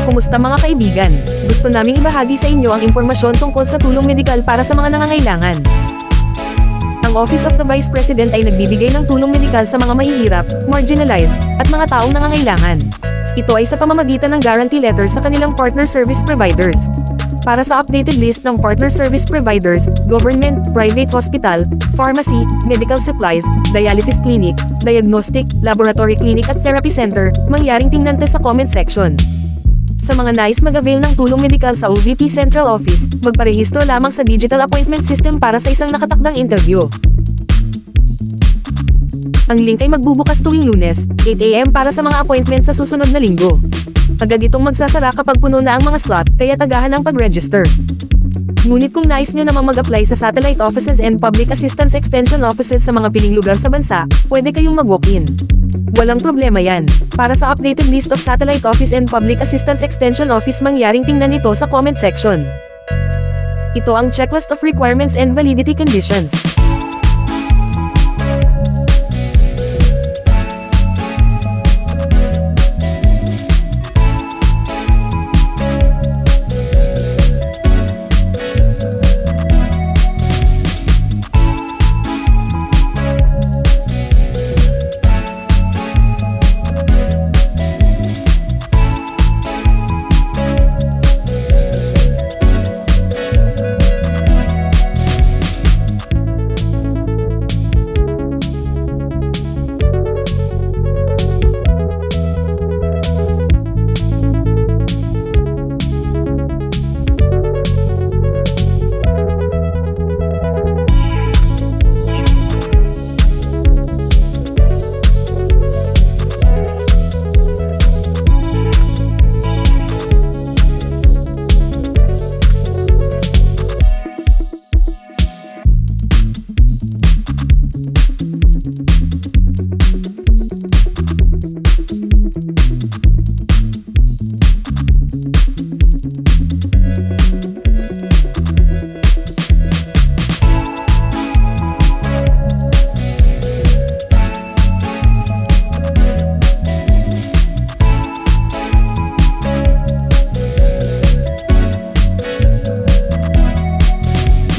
Kumusta mga kaibigan? Gusto naming ibahagi sa inyo ang impormasyon tungkol sa tulong medikal para sa mga nangangailangan. Ang Office of the Vice President ay nagbibigay ng tulong medikal sa mga mahihirap, marginalized, at mga taong nangangailangan. Ito ay sa pamamagitan ng guarantee letter sa kanilang partner service providers. Para sa updated list ng partner service providers, government, private hospital, pharmacy, medical supplies, dialysis clinic, diagnostic, laboratory clinic at therapy center, mangyaring tingnan sa comment section. Sa mga nais mag-avail ng tulong medikal sa OVP Central Office, magparehistro lamang sa digital appointment system para sa isang nakatakdang interview. Ang link ay magbubukas tuwing Lunes, 8 AM para sa mga appointment sa susunod na linggo. Agad itong magsasara kapag puno na ang mga slot, kaya tagahan ang pag-register. Ngunit kung nais nyo namang mag-apply sa satellite offices and public assistance extension offices sa mga piling lugar sa bansa, pwede kayong mag-walk-in. Walang problema yan. Para sa updated list of satellite office and public assistance extension office, mangyaring tingnan ito sa comment section. Ito ang checklist of requirements and validity conditions.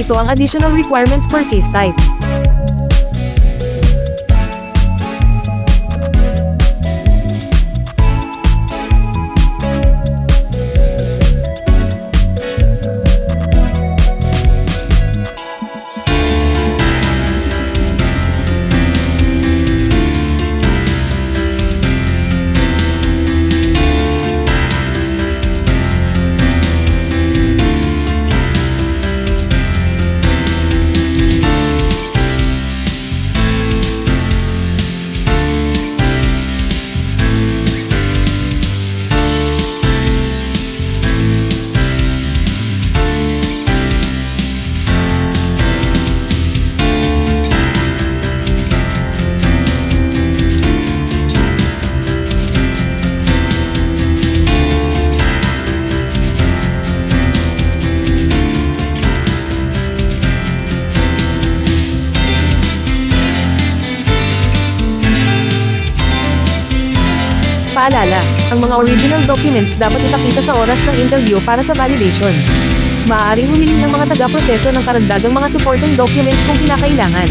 Ito ang additional requirements per case type. Paalala, ang mga original documents dapat ipakita sa oras ng interview para sa validation. Maaaring humiling ng mga taga-proseso ng karagdagang mga supporting documents kung kinakailangan.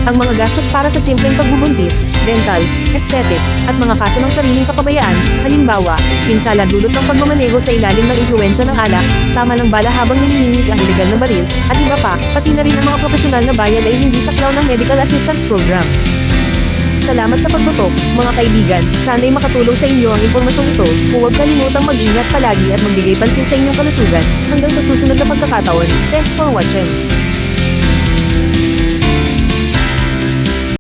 Ang mga gastos para sa simpleng pagbubuntis, dental, aesthetic, at mga kaso ng sariling kapabayaan, halimbawa, pinsala dulot ng pagmamaneho sa ilalim ng impluwensya ng alak, tama ng bala habang nililinis ang ilegal na baril, at iba pa, pati na rin ang mga profesional na bayad ay hindi saklaw ng Medical Assistance Program. Salamat sa pagtutok, mga kaibigan. Sana'y makatulong sa inyo ang impormasyong ito. Huwag kalimutang mag-ingat palagi at magbigay pansin sa inyong kalusugan. Hanggang sa susunod na pagkakataon. Thanks for watching.